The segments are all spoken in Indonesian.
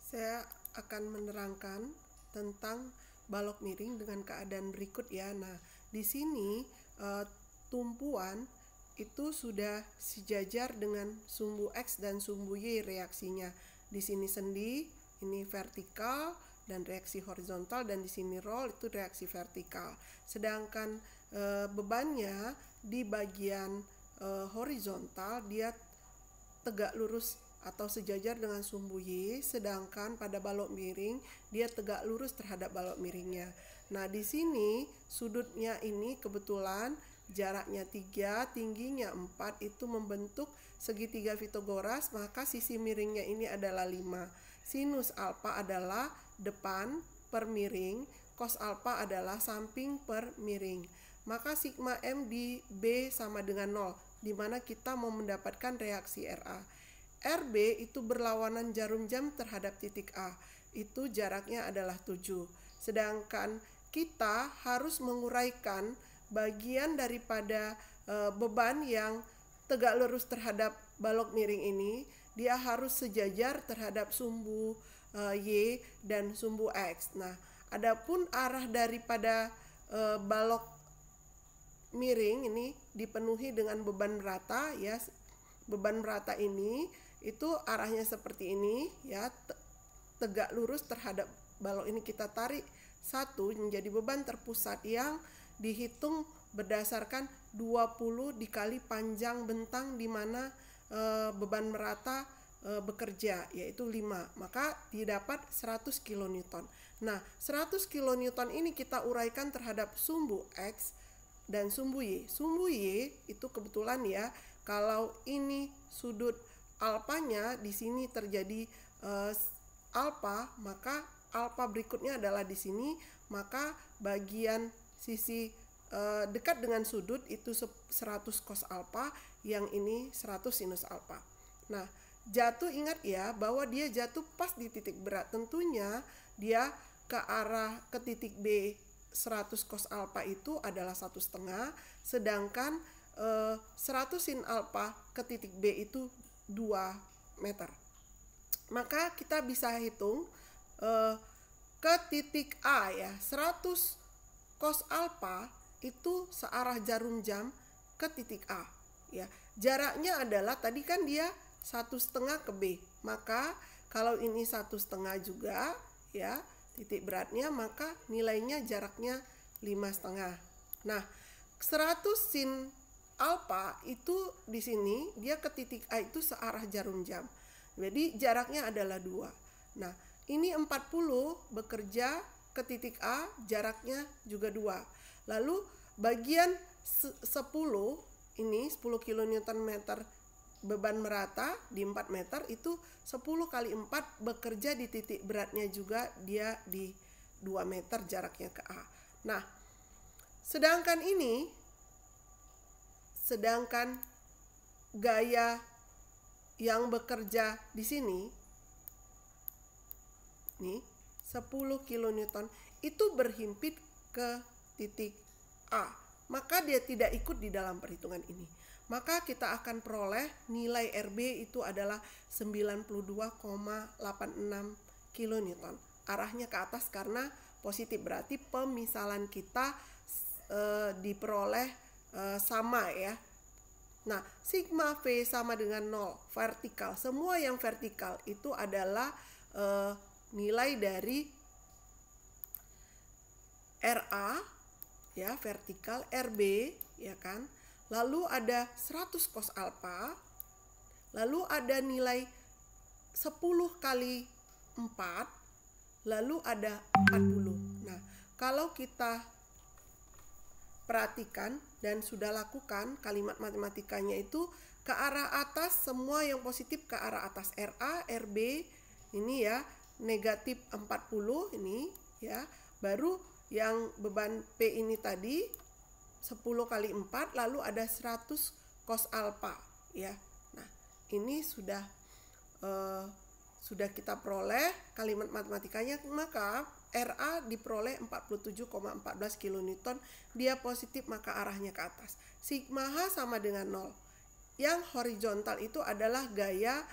Saya akan menerangkan tentang balok miring dengan keadaan berikut ya. Nah, di sini tumpuan itu sudah sejajar dengan sumbu X dan sumbu Y reaksinya. Di sini sendi, ini vertikal dan reaksi horizontal, dan di sini roll itu reaksi vertikal. Sedangkan bebannya di bagian horizontal dia tegak lurus atau sejajar dengan sumbu Y, sedangkan pada balok miring dia tegak lurus terhadap balok miringnya. Nah, di sini sudutnya ini kebetulan jaraknya 3, tingginya 4, itu membentuk segitiga Fitogoras, maka sisi miringnya ini adalah 5. Sinus alfa adalah depan per miring, cos alfa adalah samping per miring. Maka sigma M di B sama dengan 0, di mana kita mau mendapatkan reaksi RA. RB itu berlawanan jarum jam terhadap titik A, itu jaraknya adalah 7. Sedangkan kita harus menguraikan bagian daripada beban yang tegak lurus terhadap balok miring ini, dia harus sejajar terhadap sumbu Y dan sumbu X. Nah, adapun arah daripada balok miring ini dipenuhi dengan beban merata ya. Beban merata ini itu arahnya seperti ini ya, tegak lurus terhadap balok ini. Kita tarik satu menjadi beban terpusat yang dihitung berdasarkan 20 dikali panjang bentang di mana beban merata bekerja, yaitu 5, maka didapat 100 kN. Nah, 100 kN ini kita uraikan terhadap sumbu X dan sumbu Y. Sumbu Y itu kebetulan ya, kalau ini sudut alfanya di sini terjadi alfa, maka alfa berikutnya adalah di sini, maka bagian sisi dekat dengan sudut itu 100 cos alfa, yang ini 100 sinus alfa. Nah, jatuh, ingat ya bahwa dia jatuh pas di titik berat, tentunya dia ke titik B 100 cos alfa itu adalah 1,5, sedangkan 100 sin alfa ke titik B itu 2 meter. Maka kita bisa hitung ke titik A ya, 100 cos alfa itu searah jarum jam ke titik A ya. Jaraknya adalah tadi kan dia 1,5 ke B, maka kalau ini 1,5 juga ya titik beratnya, maka nilainya jaraknya 5,5. Nah, 100 sin alfa itu di sini dia ke titik A itu searah jarum jam. Jadi jaraknya adalah 2. Nah, ini 40 bekerja ke titik A, jaraknya juga 2. Lalu bagian 10 ini 10 kN beban merata di 4 meter, itu 10 kali 4 bekerja di titik beratnya juga, dia di 2 meter jaraknya ke A. Nah, sedangkan gaya yang bekerja di sini nih 10 kN itu berhimpit ke titik A, maka dia tidak ikut di dalam perhitungan ini. Maka kita akan peroleh nilai RB itu adalah 92,86 kN. Arahnya ke atas karena positif, berarti pemisalan kita diperoleh sama ya. Nah, sigma V sama dengan 0, vertikal. Semua yang vertikal itu adalah nilai dari RA ya, vertikal, RB ya kan. Lalu ada 100 cos alfa, lalu ada nilai 10 kali 4, lalu ada 40. Nah, kalau kita perhatikan dan sudah lakukan kalimat matematikanya itu ke arah atas, semua yang positif ke arah atas. RA, RB ini ya negatif 40 ini ya. Baru yang beban P ini tadi 10 kali 4, lalu ada 100 cos alfa ya. Nah, ini sudah kita peroleh kalimat matematikanya, maka RA diperoleh 47,14 kN, dia positif maka arahnya ke atas. Sigma H sama dengan 0. Yang horizontal itu adalah gaya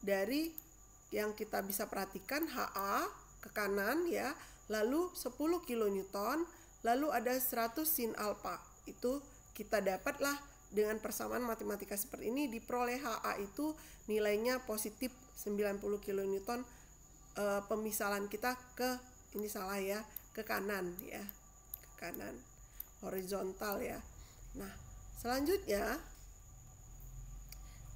dari yang kita bisa perhatikan HA ke kanan ya, lalu 10 kilonewton, lalu ada 100 sin alfa. Itu kita dapatlah dengan persamaan matematika seperti ini, diperoleh HA itu nilainya positif 90 kilonewton. Pemisalan kita ke, ini salah ya, ke kanan ya, ke kanan, horizontal ya. Nah, selanjutnya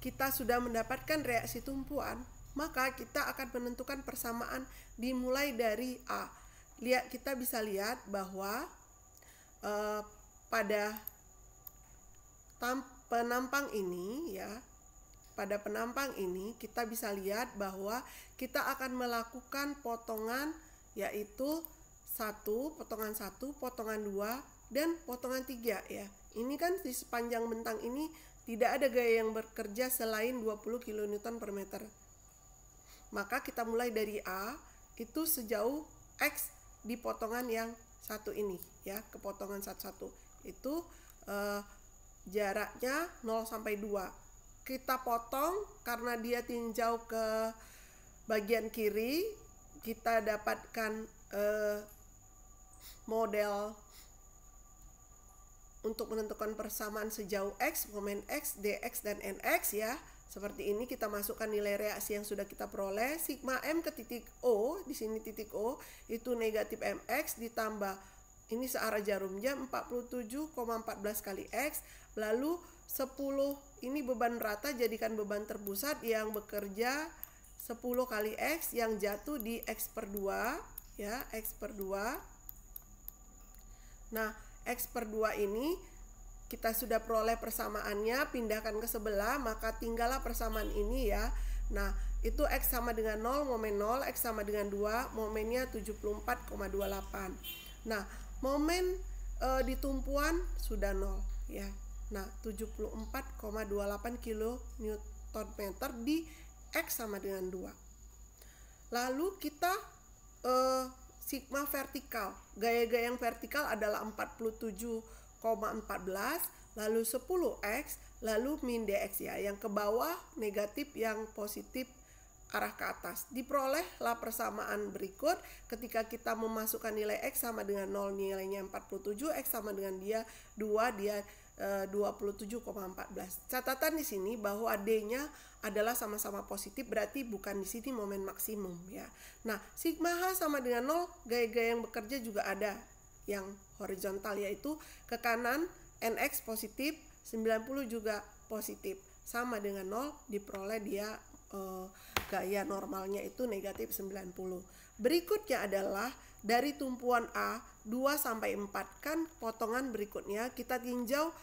kita sudah mendapatkan reaksi tumpuan, maka kita akan menentukan persamaan dimulai dari A. Kita bisa lihat bahwa pada penampang ini ya, pada penampang ini kita bisa lihat bahwa kita akan melakukan potongan, yaitu potongan 1, potongan 2, dan potongan 3 ya. Ini kan di sepanjang bentang ini tidak ada gaya yang bekerja selain 20 kN per meter. Maka kita mulai dari A itu sejauh X di potongan yang satu ini ya, ke potongan 1 itu jaraknya 0 sampai 2. Kita potong karena dia tinjau ke bagian kiri, kita dapatkan model untuk menentukan persamaan sejauh X, momen X, dx, dan nx ya. Seperti ini kita masukkan nilai reaksi yang sudah kita peroleh. Sigma M ke titik O, di sini titik O, itu negatif mx ditambah, ini searah jarum jam, 47,14 kali X, lalu 10, ini beban rata, jadikan beban terpusat yang bekerja 10 kali X yang jatuh di X per 2 ya, X per 2. Nah, X per 2 ini kita sudah peroleh persamaannya, pindahkan ke sebelah, maka tinggallah persamaan ini ya. Nah, itu X sama dengan 0, momen 0, X sama dengan 2, momennya 74,28. Nah, momen di tumpuan sudah 0 ya. Nah, 74,28 kN/meter di X sama dengan 2. Lalu kita sigma vertikal. Gaya-gaya yang vertikal adalah 47,14, lalu 10X, lalu min dx ya. Yang ke bawah negatif, yang positif arah ke atas. Diperolehlah persamaan berikut ketika kita memasukkan nilai X sama dengan 0, nilainya 47, X sama dengan 2, dia 27,14. Catatan di sini bahwa D-nya adalah sama-sama positif, berarti bukan di sini momen maksimum ya. Nah, sigma H sama dengan 0, gaya-gaya yang bekerja juga ada yang horizontal, yaitu ke kanan NX positif, 90 juga positif, sama dengan 0, diperoleh dia gaya normalnya itu negatif 90. Berikutnya adalah dari tumpuan A 2 sampai 4, kan potongan berikutnya kita tinjau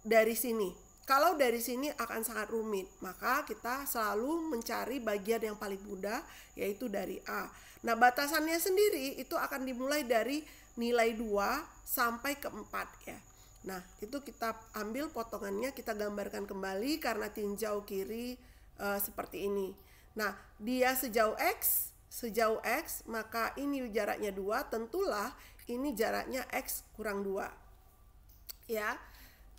dari sini. Kalau dari sini akan sangat rumit, maka kita selalu mencari bagian yang paling mudah, yaitu dari A. Nah, batasannya sendiri itu akan dimulai dari nilai 2 sampai ke 4 ya. Nah, itu kita ambil potongannya, kita gambarkan kembali karena tinjau kiri seperti ini. Nah, dia sejauh X, maka ini jaraknya 2, tentulah ini jaraknya X kurang 2 ya.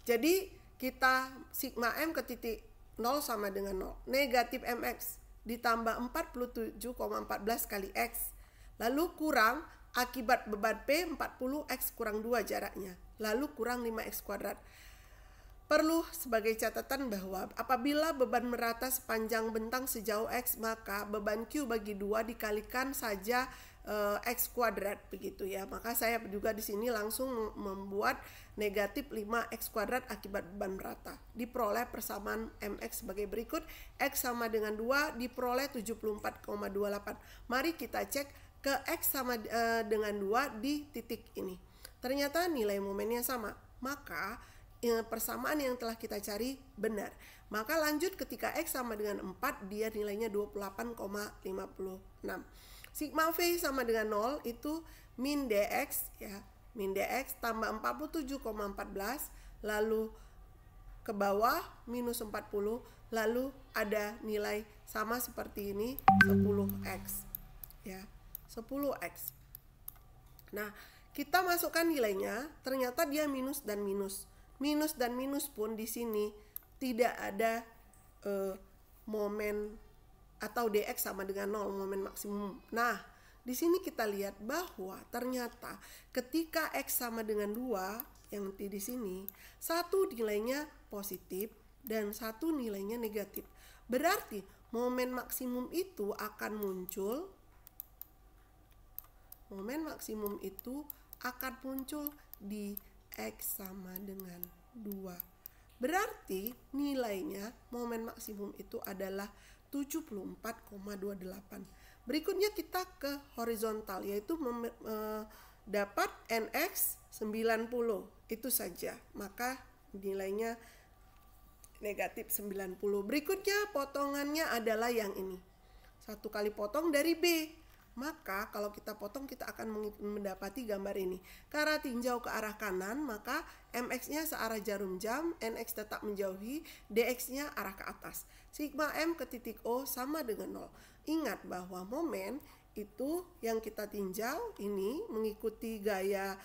Jadi kita sigma M ke titik 0 sama dengan 0, negatif mx ditambah 47,14 kali X, lalu kurang akibat beban P 40, X kurang 2 jaraknya, lalu kurang 5X kuadrat. Perlu sebagai catatan bahwa apabila beban merata sepanjang bentang sejauh X, maka beban Q bagi 2 dikalikan saja X kuadrat begitu ya. Maka saya juga di sini langsung membuat negatif 5X kuadrat akibat beban merata. Diperoleh persamaan MX sebagai berikut. X sama dengan 2 diperoleh 74,28. Mari kita cek ke X sama dengan 2 di titik ini. Ternyata nilai momennya sama. Maka persamaan yang telah kita cari benar. Maka lanjut ketika X sama dengan 4, dia nilainya 28,56. Sigma V sama dengan 0 itu min dx ya, min dx tambah 47,14, lalu ke bawah minus 40, lalu ada nilai sama seperti ini 10x ya, 10x. Nah, kita masukkan nilainya, ternyata dia minus dan minus. Minus dan minus pun di sini tidak ada momen atau dx sama dengan 0, momen maksimum. Nah, di sini kita lihat bahwa ternyata ketika x sama dengan 2, yang nanti di sini, satu nilainya positif dan satu nilainya negatif. Berarti momen maksimum itu akan muncul, di x sama dengan 2. Berarti nilainya momen maksimum itu adalah 74,28. Berikutnya kita ke horizontal, yaitu dapat nx 90. Itu saja, maka nilainya negatif 90. Berikutnya potongannya adalah yang ini. 1 kali potong dari B. Maka kalau kita potong kita akan mendapati gambar ini. Karena tinjau ke arah kanan, maka mx-nya searah jarum jam, nx tetap menjauhi, dx-nya arah ke atas. Sigma m ke titik O sama dengan 0. Ingat bahwa momen itu yang kita tinjau ini mengikuti gaya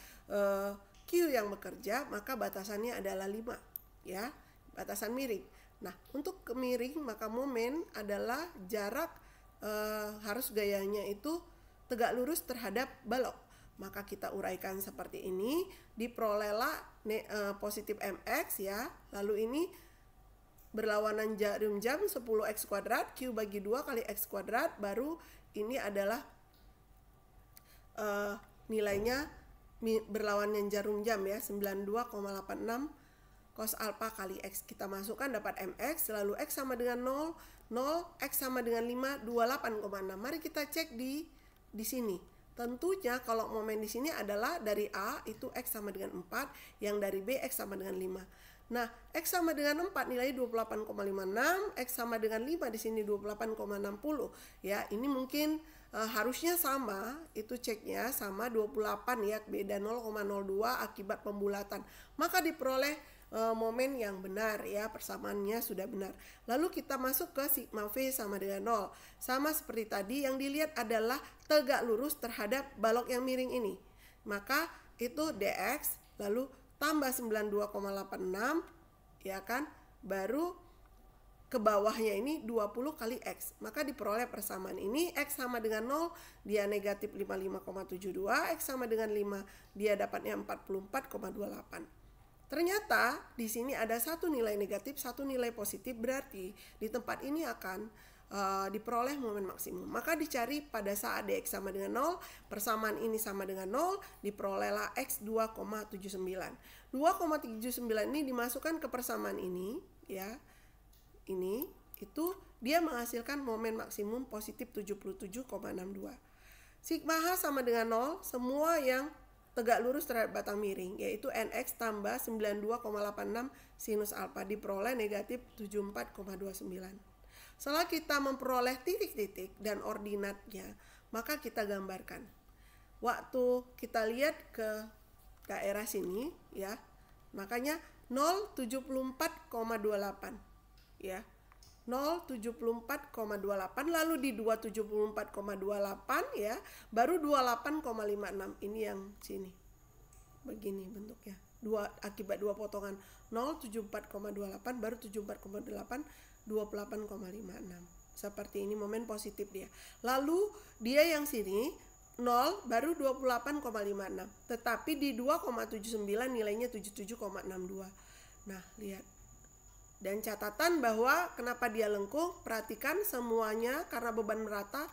Q yang bekerja, maka batasannya adalah 5, ya, batasan miring. Nah, untuk ke miring maka momen adalah jarak harus gayanya itu tegak lurus terhadap balok. Maka kita uraikan seperti ini, diperolehlah positif mx, ya. Lalu ini berlawanan jarum jam 10x kuadrat, Q bagi 2 kali x kuadrat, baru ini adalah nilainya berlawanan jarum jam, ya, 92,86 cos alpha kali x. Kita masukkan dapat mx, lalu x sama dengan 0, x sama dengan 5, 28,6. Mari kita cek di sini. Tentunya kalau momen di sini adalah dari A itu x sama dengan 4, yang dari B x sama dengan 5. Nah, x sama dengan 4 nilai 28,56, x sama dengan 5 di sini 28,60. Ya, ini mungkin harusnya sama, itu ceknya sama 28, ya, beda 0,02 akibat pembulatan. Maka diperoleh momen yang benar, ya, persamaannya sudah benar. Lalu kita masuk ke sigma V sama dengan 0. Sama seperti tadi, yang dilihat adalah tegak lurus terhadap balok yang miring ini. Maka itu dx, lalu tambah 92,86, ya kan, baru ke bawahnya ini 20 kali x. Maka diperoleh persamaan ini, x sama dengan 0, dia negatif 55,72, x sama dengan 5, dia dapatnya 44,28. Ternyata di sini ada satu nilai negatif, satu nilai positif, berarti di tempat ini akan diperoleh momen maksimum. Maka dicari pada saat dx sama dengan 0, persamaan ini sama dengan 0, diperolehlah x 2,79. 2,79 ini dimasukkan ke persamaan ini, ya. Ini itu dia menghasilkan momen maksimum positif 77,62. Sigma H sama dengan 0, semua yang tegak lurus terhadap batang miring, yaitu nx tambah 92,86 sinus alfa, diperoleh negatif 74,29. Setelah kita memperoleh titik-titik dan ordinatnya, maka kita gambarkan. Waktu kita lihat ke daerah sini, ya, makanya 074,28, ya, 074,28, lalu di 274,28, ya, baru 28,56. Ini yang sini begini bentuknya, akibat dua potongan 074,28 baru 74,28, 28,56. Seperti ini momen positif dia. Lalu dia yang sini 0 baru 28,56, tetapi di 2,79 nilainya 77,62. Nah, lihat. Dan catatan bahwa kenapa dia lengkung, perhatikan semuanya karena beban merata,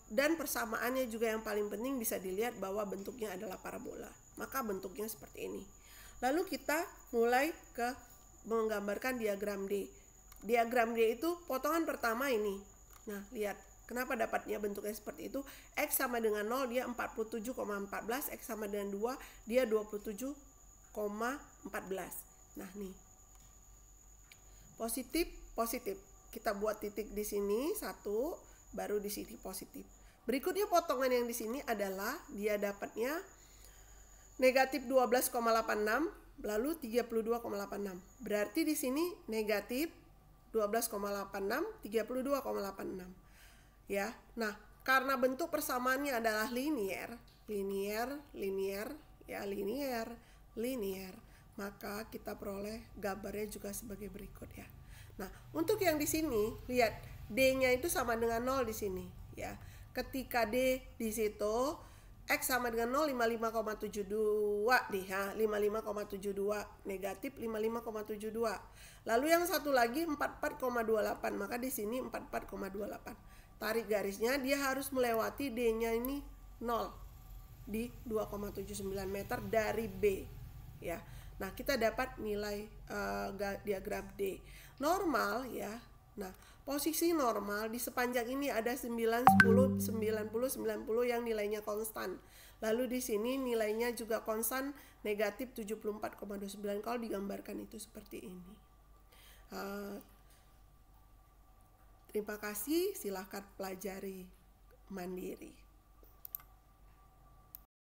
dan persamaannya juga yang paling penting bisa dilihat bahwa bentuknya adalah parabola. Maka bentuknya seperti ini. Lalu kita mulai ke menggambarkan diagram D. Diagram D itu potongan pertama ini. Nah, lihat kenapa dapatnya bentuknya seperti itu. X sama dengan 0 dia 47,14, X sama dengan 2 dia 27,14. Nah, nih. Positif, positif. Kita buat titik di sini 1, baru di sini positif. Berikutnya potongan yang di sini adalah dia dapatnya negatif 12,86, lalu 32,86. Berarti di sini negatif 12,86, 32,86. Ya. Nah, karena bentuk persamaannya adalah linier, maka kita peroleh gambarnya juga sebagai berikut, ya. Nah, untuk yang di sini lihat D-nya itu sama dengan 0 di sini ya. Ketika D di situ, X sama dengan 0, 55,72 nih ya, 55,72, negatif 55,72. Lalu yang satu lagi 44,28, maka di sini 44,28. Tarik garisnya, dia harus melewati D-nya ini 0 di 2,79 meter dari B ya. Nah, kita dapat nilai diagram D. Normal ya. Nah, posisi normal di sepanjang ini ada 9, 10, 90, 90 yang nilainya konstan. Lalu di sini nilainya juga konstan, negatif 74,29 kalau digambarkan itu seperti ini. Terima kasih, silahkan pelajari mandiri.